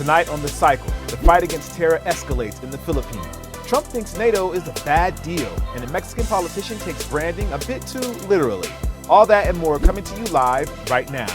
Tonight on The Cycle, the fight against terror escalates in the Philippines. Trump thinks NATO is a bad deal, and a Mexican politician takes branding a bit too literally. All that and more coming to you live right now.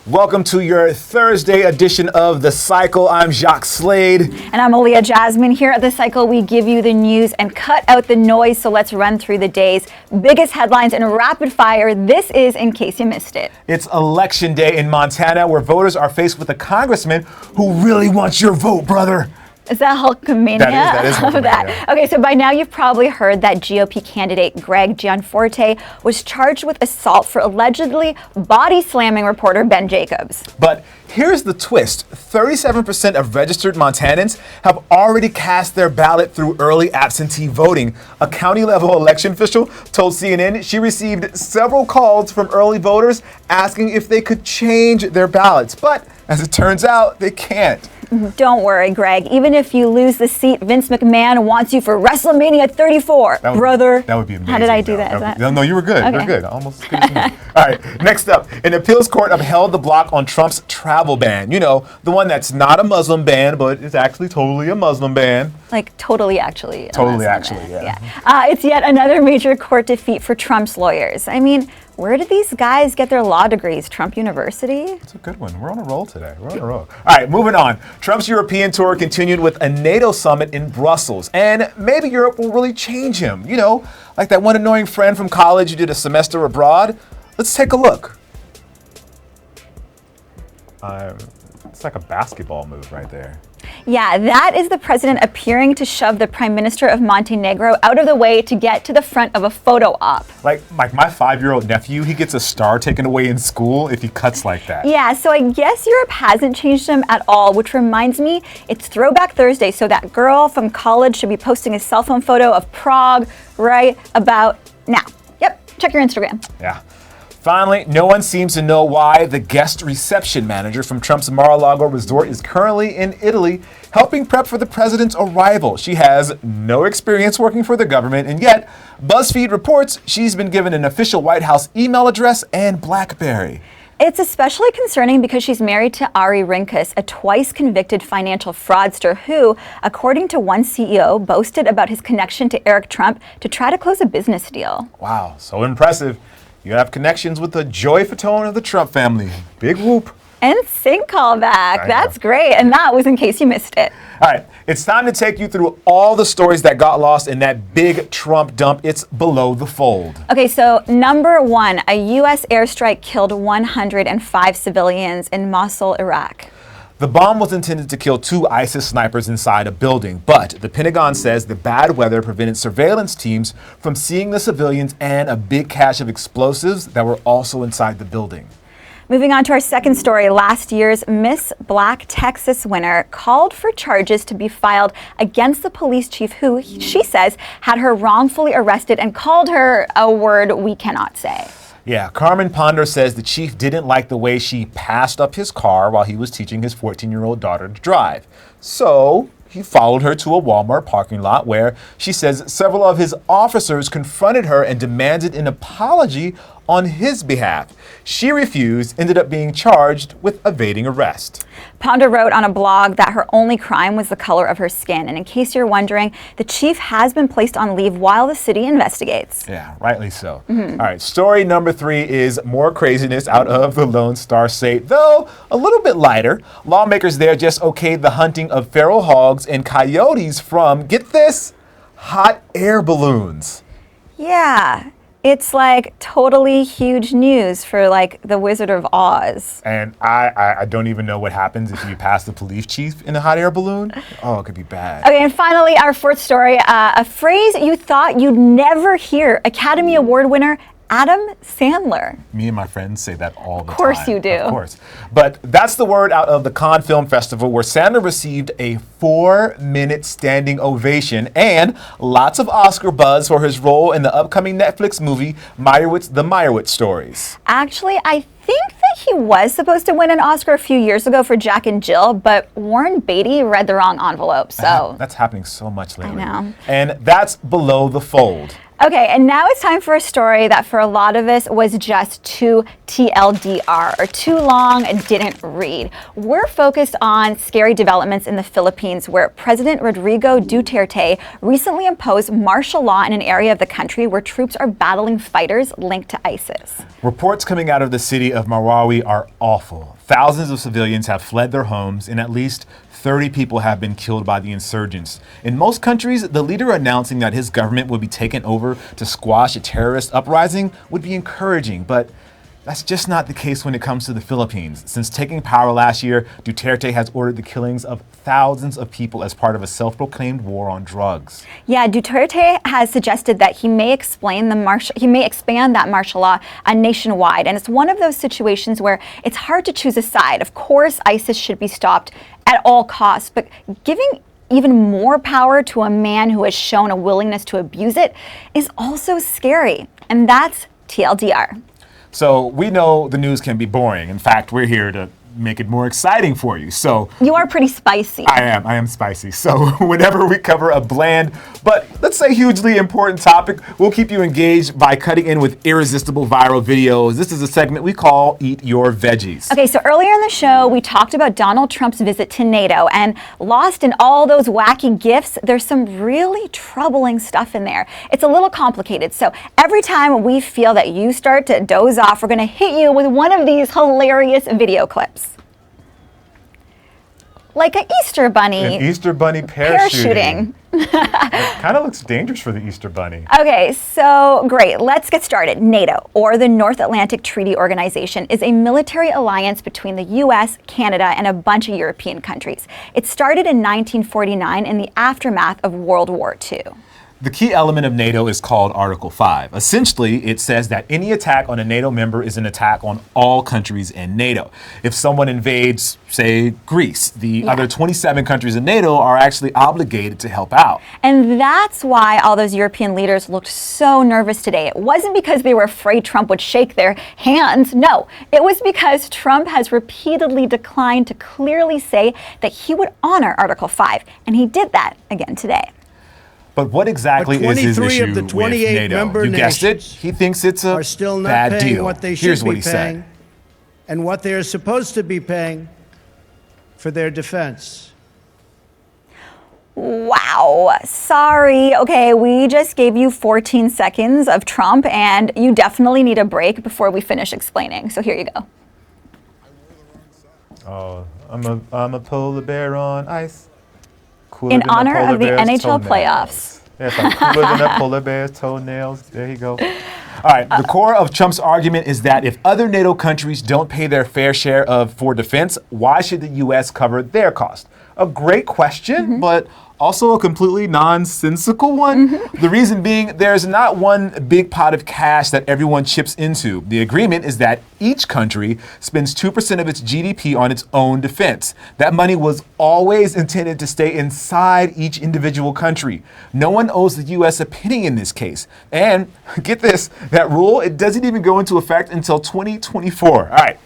Welcome to your Thursday edition of The Cycle. I'm Jacques Slade. And I'm Aaliyah Jasmine. Here at The Cycle, we give you the news and cut out the noise, so let's run through the day's biggest headlines in rapid fire. This is In Case You Missed It. It's Election Day in Montana, where voters are faced with a congressman who really wants your vote, brother. Is that Hulkamania? That is Hulkamania. Okay, so by now you've probably heard that GOP candidate Greg Gianforte was charged with assault for allegedly body slamming reporter Ben Jacobs. But here's the twist. 37% of registered Montanans have already cast their ballot through early absentee voting. A county-level election official told CNN she received several calls from early voters asking if they could change their ballots. But as it turns out, they can't. Don't worry, Greg. Even if you lose the seat, Vince McMahon wants you for WrestleMania 34. Brother. That would be amazing. How did I do that? No, you were good. Okay. You were good. Almost as good as me. All right, next up. An appeals court upheld the block on Trump's travel ban. You know, the one that's not a Muslim ban, but it's actually totally a Muslim ban. Like, totally actually. Totally actually, yeah. It's yet another major court defeat for Trump's lawyers. I mean, where did these guys get their law degrees? Trump University? It's a good one. We're on a roll today. We're on a roll. All right, moving on. Trump's European tour continued with a NATO summit in Brussels. And maybe Europe will really change him. You know, like that one annoying friend from college who did a semester abroad. Let's take a look. It's like a basketball move right there. Yeah, that is the president appearing to shove the prime minister of Montenegro out of the way to get to the front of a photo op. Like my 5-year-old nephew, he gets a star taken away in school if he cuts like that. Yeah, so I guess Europe hasn't changed him at all, which reminds me, it's Throwback Thursday, so that girl from college should be posting a cell phone photo of Prague right about now. Yep, check your Instagram. Yeah. Finally, no one seems to know why the guest reception manager from Trump's Mar-a-Lago resort is currently in Italy helping prep for the president's arrival. She has no experience working for the government, and yet BuzzFeed reports she's been given an official White House email address and BlackBerry. It's especially concerning because she's married to Ari Rinkus, a twice convicted financial fraudster who, according to one CEO, boasted about his connection to Eric Trump to try to close a business deal. Wow, so impressive. You have connections with the Joey Fatone of the Trump family. Big whoop. NSYNC callback. That's great. And that was In Case You Missed It. All right, it's time to take you through all the stories that got lost in that big Trump dump. It's below the fold. Okay, so number one, a U.S. airstrike killed 105 civilians in Mosul, Iraq. The bomb was intended to kill 2 ISIS snipers inside a building, but the Pentagon says the bad weather prevented surveillance teams from seeing the civilians and a big cache of explosives that were also inside the building. Moving on to our second story, last year's Miss Black Texas winner called for charges to be filed against the police chief who, she says, had her wrongfully arrested and called her a word we cannot say. Yeah, Carmen Ponder says the chief didn't like the way she passed up his car while he was teaching his 14-year-old daughter to drive. So he followed her to a Walmart parking lot where she says several of his officers confronted her and demanded an apology on his behalf. She refused, ended up being charged with evading arrest. Ponder wrote on a blog that her only crime was the color of her skin. And in case you're wondering, the chief has been placed on leave while the city investigates. Yeah, rightly so. All right, story number 3 is more craziness out of the Lone Star State, though a little bit lighter. Lawmakers there just okayed the hunting of feral hogs and coyotes from, get this, hot air balloons. Yeah. It's like totally huge news for like the Wizard of Oz. And I don't even know what happens if you pass the police chief in a hot air balloon. Oh, it could be bad. Okay, and finally, our fourth story, a phrase you thought you'd never hear. Academy Award winner Adam Sandler. Me and my friends say that all the time. Of course you do. Of course. But that's the word out of the Cannes Film Festival, where Sandler received a 4-minute standing ovation and lots of Oscar buzz for his role in the upcoming Netflix movie, The Meyerowitz Stories. Actually, I think that he was supposed to win an Oscar a few years ago for Jack and Jill, but Warren Beatty read the wrong envelope, so. That's happening so much lately. I know. And that's below the fold. Okay, and now it's time for a story that for a lot of us was just too TLDR, or too long and didn't read. We're focused on scary developments in the Philippines, where President Rodrigo Duterte recently imposed martial law in an area of the country where troops are battling fighters linked to ISIS. Reports coming out of the city of Marawi are awful. Thousands of civilians have fled their homes, and at least 30 people have been killed by the insurgents. In most countries, the leader announcing that his government would be taken over to squash a terrorist uprising would be encouraging, but that's just not the case when it comes to the Philippines. Since taking power last year, Duterte has ordered the killings of thousands of people as part of a self-proclaimed war on drugs. Yeah, Duterte has suggested that he may expand that martial law nationwide, and it's one of those situations where it's hard to choose a side. Of course, ISIS should be stopped at all costs, but giving even more power to a man who has shown a willingness to abuse it is also scary, and that's TLDR. So we know the news can be boring. In fact, we're here to make it more exciting for you. So you are pretty spicy. I am spicy. So whenever we cover a bland, but let's say hugely important topic, we'll keep you engaged by cutting in with irresistible viral videos. This is a segment we call Eat Your Veggies. Okay, so earlier in the show, we talked about Donald Trump's visit to NATO, and lost in all those wacky gifts, there's some really troubling stuff in there. It's a little complicated. So every time we feel that you start to doze off, we're going to hit you with one of these hilarious video clips. Like an Easter bunny. An Easter bunny parachuting. It kind of looks dangerous for the Easter bunny. Okay, so great. Let's get started. NATO, or the North Atlantic Treaty Organization, is a military alliance between the U.S., Canada, and a bunch of European countries. It started in 1949 in the aftermath of World War II. The key element of NATO is called Article 5. Essentially, it says that any attack on a NATO member is an attack on all countries in NATO. If someone invades, say, Greece, the other 27 countries in NATO are actually obligated to help out. And that's why all those European leaders looked so nervous today. It wasn't because they were afraid Trump would shake their hands. No, it was because Trump has repeatedly declined to clearly say that he would honor Article 5. And he did that again today. But what exactly is his issue of the 28 with NATO? member You guessed it. nations He thinks it's a are still not bad paying deal. what they should Here's what be he paying said. and what they are supposed to be paying for their defense. Wow. Sorry. Okay, we just gave you 14 seconds of Trump, and you definitely need a break before we finish explaining. So here you go. Oh, I'm a polar bear on ice. In honor of the NHL playoffs. Yeah, it's like cooler than a polar bear's toenails. There you go. All right, the core of Trump's argument is that if other NATO countries don't pay their fair share for defense, why should the U.S. cover their cost? A great question, but also a completely nonsensical one. The reason being, there's not one big pot of cash that everyone chips into. The agreement is that each country spends 2% of its GDP on its own defense. That money was always intended to stay inside each individual country. No one owes the U.S. a penny in this case. And get this, that rule, it doesn't even go into effect until 2024. All right.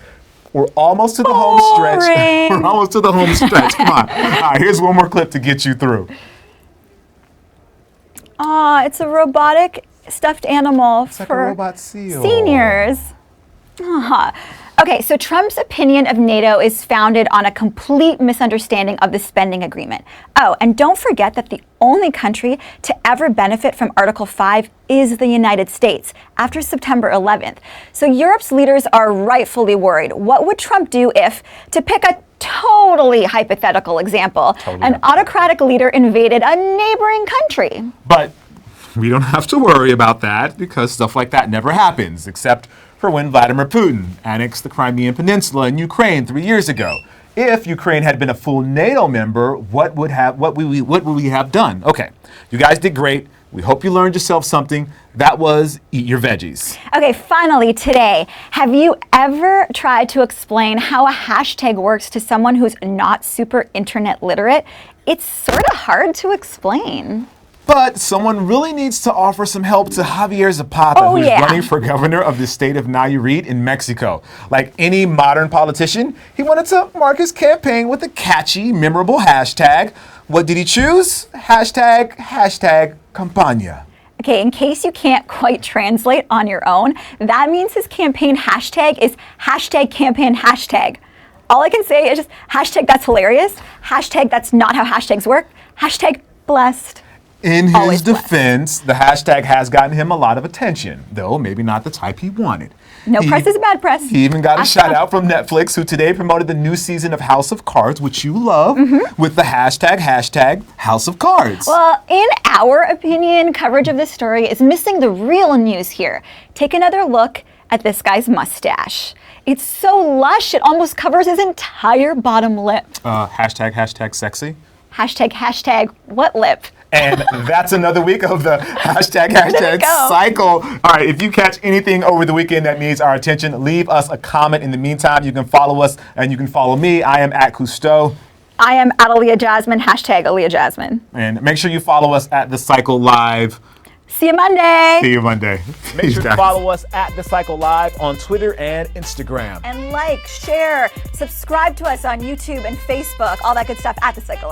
We're almost to the home stretch. We're almost to the home stretch. Come on. All right, here's one more clip to get you through. It's a robotic stuffed animal It's like for a robot seal. seniors. Okay, so Trump's opinion of NATO is founded on a complete misunderstanding of the spending agreement. Oh, and don't forget that the only country to ever benefit from Article 5 is the United States after September 11th. So Europe's leaders are rightfully worried. What would Trump do if, to pick a totally hypothetical example, an autocratic leader invaded a neighboring country? But we don't have to worry about that because stuff like that never happens, except for when Vladimir Putin annexed the Crimean Peninsula in Ukraine 3 years ago. If Ukraine had been a full NATO member, what would we have done? Okay, you guys did great. We hope you learned yourself something. That was Eat Your Veggies. Okay, finally today, have you ever tried to explain how a hashtag works to someone who's not super internet literate? It's sort of hard to explain. But someone really needs to offer some help to Javier Zapata, who's running for governor of the state of Nayarit in Mexico. Like any modern politician, he wanted to mark his campaign with a catchy, memorable hashtag. What did he choose? Hashtag Campaña. Okay, in case you can't quite translate on your own, that means his campaign hashtag is hashtag campaign hashtag. All I can say is just hashtag that's hilarious, hashtag that's not how hashtags work, hashtag blessed. In his Always blessed. defense, the hashtag has gotten him a lot of attention, though maybe not the type he wanted. No press is bad press. He even got a shout out from Netflix, who today promoted the new season of House of Cards, which you love, with the hashtag House of Cards. Well, in our opinion, coverage of this story is missing the real news here. Take another look at this guy's mustache. It's so lush, it almost covers his entire bottom lip. Hashtag sexy. Hashtag what lip? And that's another week of the hashtag go. cycle. All right, if you catch anything over the weekend that needs our attention, leave us a comment. In the meantime, you can follow us and you can follow me. I am at Cousteau. I am at Aaliyah Jasmine, hashtag Aaliyah Jasmine. And make sure you follow us at The Cycle Live. See you Monday. See you Monday. Make sure to follow us at The Cycle Live on Twitter and Instagram. And like, share, subscribe to us on YouTube and Facebook, all that good stuff at The Cycle